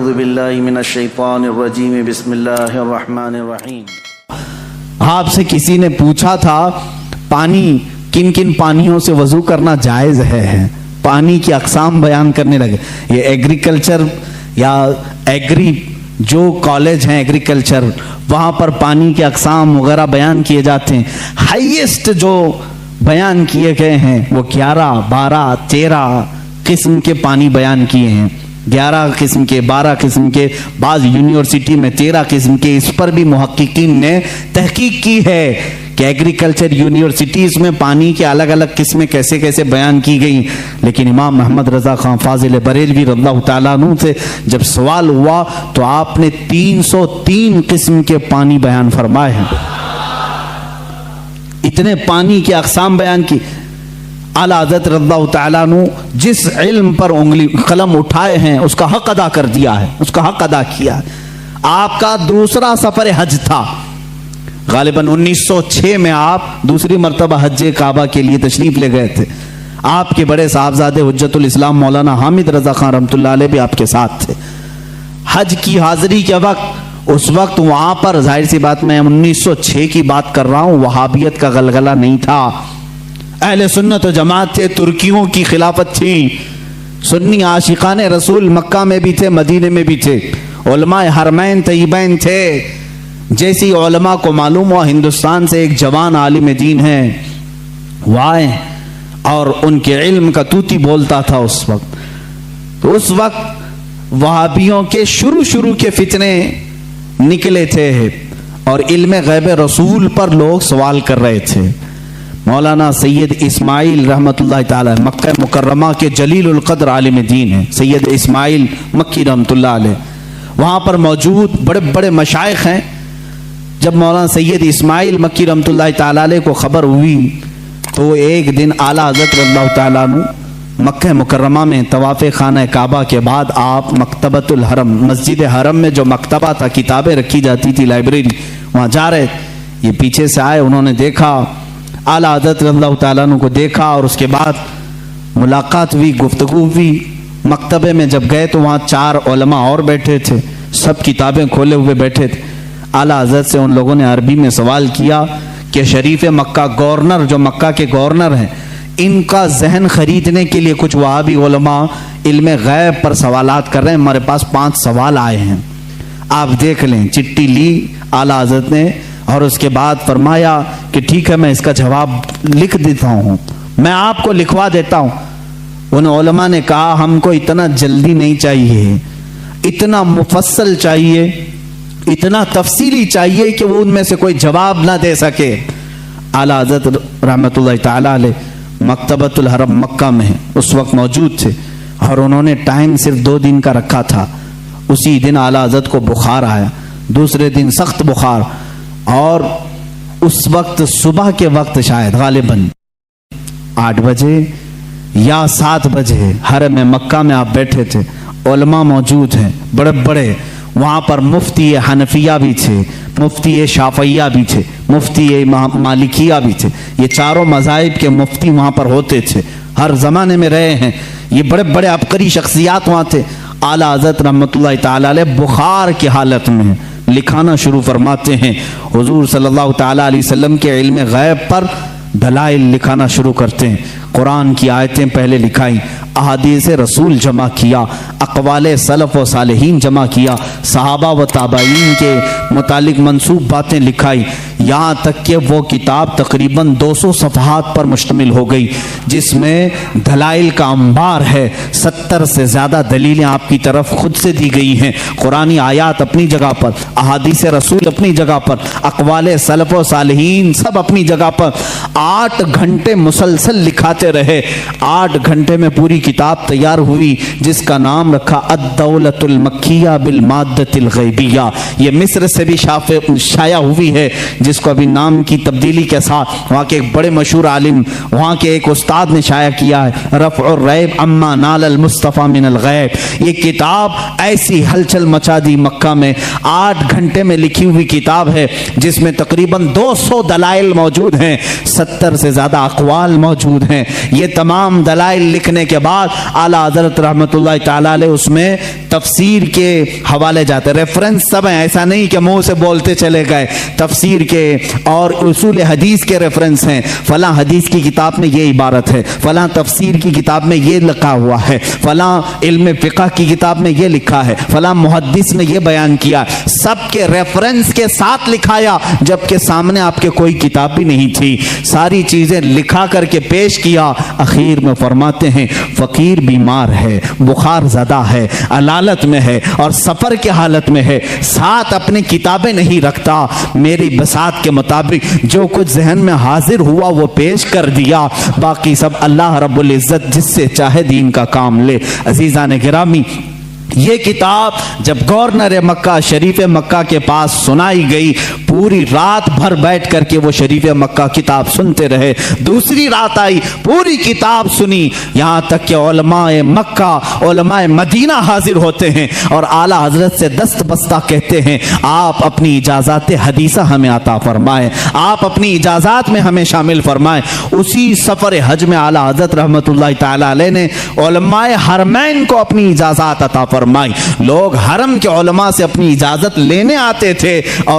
اعوذ باللہ من الشیطان الرجیم بسم اللہ الرحمن الرحیم۔ آپ سے کسی نے پوچھا تھا پانی کن کن پانیوں سے وضو کرنا جائز ہے، پانی کی اقسام بیان کرنے لگے۔ یہ ایگریکلچر یا ایگری جو کالج ہیں ایگریکلچر، وہاں پر پانی کے اقسام وغیرہ بیان کیے جاتے ہیں۔ ہائیسٹ جو بیان کیے گئے ہیں وہ 11 12 13 قسم کے پانی بیان کیے ہیں، 11 قسم کے 12 قسم کے، بعض یونیورسٹی میں 13 قسم کے۔ اس پر بھی محققین نے تحقیق کی ہے کہ ایگریکلچر یونیورسٹیز میں پانی کے الگ الگ قسمیں کیسے کیسے بیان کی گئی، لیکن امام محمد رضا خان فاضل بریلوی رضی اللہ تعالیٰ عنہ سے جب سوال ہوا تو آپ نے 303 قسم کے پانی بیان فرمائے ہیں۔ اتنے پانی کے اقسام بیان کی۔ اعلیٰ حضرت رضی اللہ تعالیٰ عنہ جس علم پر انگلی قلم اٹھائے ہیں اس کا حق ادا کر دیا ہے، اس کا حق ادا کیا ہے۔ آپ کا دوسرا سفر حج تھا، غالباً 1906 میں آپ دوسری مرتبہ حج کعبہ کے لیے تشریف لے گئے تھے۔ آپ کے بڑے صاحبزادے حجت الاسلام مولانا حامد رضا خان رحمۃ اللہ علیہ بھی آپ کے ساتھ تھے۔ حج کی حاضری کے وقت، اس وقت وہاں پر ظاہر سی بات میں 1906 کی بات کر رہا ہوں، وہابیت کا غلغلہ نہیں تھا، اہل سنت و جماعت تھے، ترکیوں کی خلافت تھی، سنی عاشقان رسول مکہ میں بھی تھے، مدینے میں بھی تھے، علماء حرمین طیبین تھے۔ جیسی علماء کو معلوم ہوا ہندوستان سے ایک جوان عالم دین ہے، وہ آئے اور ان کے علم کا توتی بولتا تھا اس وقت۔ تو اس وقت وہابیوں کے شروع کے فتنے نکلے تھے اور علم غیب رسول پر لوگ سوال کر رہے تھے۔ مولانا سید اسماعیل رحمت اللہ تعالی مکہ مکرمہ کے جلیل القدر عالم دین ہیں، سید اسماعیل مکی رحمت اللہ علیہ، وہاں پر موجود بڑے بڑے مشائخ ہیں۔ جب مولانا سید اسماعیل مکی رحمت اللہ تعالی علیہ کو خبر ہوئی تو ایک دن اعلیٰ حضرت رضی اللہ تعالیٰ عنہ مکہ مکرمہ میں طواف خانہ کعبہ کے بعد آپ مکتبۃ الحرم، مسجد حرم میں جو مکتبہ تھا، کتابیں رکھی جاتی تھی، لائبریری، وہاں جا رہے۔ یہ پیچھے سے آئے، انہوں نے دیکھا، اعلیٰ حضرت رضی اللہ تعالیٰ عنہ کو دیکھا اور اس کے بعد ملاقات ہوئی، گفتگو ہوئی۔ مکتبے میں جب گئے تو وہاں 4 علماء اور بیٹھے تھے، سب کتابیں کھولے ہوئے بیٹھے تھے۔ اعلیٰ حضرت سے ان لوگوں نے عربی میں سوال کیا کہ شریف مکہ گورنر، جو مکہ کے گورنر ہیں، ان کا ذہن خریدنے کے لیے کچھ وہابی علماء علم غیب پر سوالات کر رہے ہیں، ہمارے پاس 5 سوال آئے ہیں، آپ دیکھ لیں۔ چٹھی لی اعلیٰ حضرت نے اور اس کے بعد فرمایا کہ ٹھیک ہے، میں اس کا جواب لکھ دیتا ہوں، میں آپ کو لکھوا دیتا ہوں۔ ان علماء نے کہا ہم کو اتنا جلدی نہیں چاہیے، اتنا مفصل چاہیے، اتنا تفصیلی چاہیے کہ وہ ان میں سے کوئی جواب نہ دے سکے۔ اعلیٰ حضرت رحمت اللہ تعالی علیہ مکتبۃ الحرم مکہ میں اس وقت موجود تھے اور انہوں نے ٹائم صرف 2 دن کا رکھا تھا۔ اسی دن اعلیٰ حضرت کو بخار آیا، دوسرے دن سخت بخار، اور اس وقت صبح کے وقت شاید غالباً 8 بجے یا 7 بجے حرم مکہ میں آپ بیٹھے تھے، علماء موجود ہیں بڑے بڑے، وہاں پر مفتی حنفیہ بھی تھے، مفتی شافعیہ بھی تھے، مفتی مالکیہ بھی تھے، یہ 4 مذاہب کے مفتی وہاں پر ہوتے تھے، ہر زمانے میں رہے ہیں، یہ بڑے بڑے عبقری شخصیات وہاں تھے۔ اعلیٰ حضرت رحمت اللہ تعالی علیہ بخار کی حالت میں لکھانا شروع فرماتے ہیں، حضور صلی اللہ تعالی علیہ وسلم کے علم غیب پر دلائل لکھانا شروع کرتے ہیں۔ قرآن کی آیتیں پہلے لکھائیں، احادیث رسول جمع کیا، اقوال سلف و صالحین جمع کیا، صحابہ و تابعین کے متعلق منسوب باتیں لکھائی، یہاں تک کہ وہ کتاب تقریباً 200 صفحات پر مشتمل ہو گئی، جس میں دلائل کا انبار ہے۔ 70 سے زیادہ دلیلیں آپ کی طرف خود سے دی گئی ہیں، قرآنی آیات اپنی جگہ پر، احادیث رسول اپنی جگہ پر، اقوال سلف و صالحین سب اپنی جگہ پر۔ 8 گھنٹے مسلسل لکھاتے رہے، 8 گھنٹے میں پوری کتاب تیار ہوئی جس کا نام رکھا الدولۃ المکیہ بالمادۃ الغیبیہ۔ یہ مصر سے بھی شائع ہوئی ہے، جس کو ابھی نام کی تبدیلی کے ساتھ وہاں کے ایک بڑے مشہور عالم، وہاں کے ایک استاد نے شائع کیا ہے، رفع الریب اما نال المصطفیٰ من الغیب۔ یہ کتاب ایسی ہلچل مچا دی مکہ میں، 8 گھنٹے میں لکھی ہوئی کتاب ہے جس میں تقریباً 200 دلائل موجود ہیں، 70 سے زیادہ اقوال موجود ہیں. یہ تمام دلائل لکھنے کے بعد اعلیٰ حضرت رحمۃ اللہ تعالی علیہ اس میں تفسیر کے حوالے جاتے, ریفرنس سب ہیں, ایسا نہیں کہ منہ سے بولتے چلے گئے. تفسیر کے اور اصول حدیث کے ریفرنس ہیں, فلاں حدیث کی کتاب میں یہ عبارت ہے, فلاں تفسیر کی کتاب میں یہ لکھا ہوا ہے, فلاں علم فقہ کی کتاب میں یہ لکھا ہے, فلاں محدث نے یہ بیان کیا. سب کے ریفرنس کے ساتھ لکھایا, جبکہ سامنے آپ کے کوئی کتاب بھی نہیں تھی. ساری چیزیں لکھا کر کے پیش کیا. اخیر میں فرماتے ہیں فقیر بیمار ہے, بخار زدہ ہے, علالت میں ہے اور سفر کے حالت میں ہے, ساتھ اپنی کتابیں نہیں رکھتا. میری بساط کے مطابق جو کچھ ذہن میں حاضر ہوا وہ پیش کر دیا, باقی سب اللہ رب العزت جس سے چاہے دین کا کام لے. عزیزان گرامی, یہ کتاب جب گورنر مکہ شریف مکہ کے پاس سنائی گئی, پوری رات بھر بیٹھ کر کے وہ شریف مکہ کتاب سنتے رہے. دوسری رات آئی, پوری کتاب سنی, یہاں تک کہ علماء مکہ علماء مدینہ حاضر ہوتے ہیں اور اعلیٰ حضرت سے دست بستہ کہتے ہیں آپ اپنی اجازات حدیثہ ہمیں عطا فرمائیں, آپ اپنی اجازات میں ہمیں شامل فرمائیں. اسی سفر حج میں اعلیٰ حضرت رحمۃ اللہ تعالی علیہ نے علماء حرمین کو اپنی اجازات عطا فرمائی. لوگ حرم کے علماء سے اپنی اجازت لینے آتے تھے اور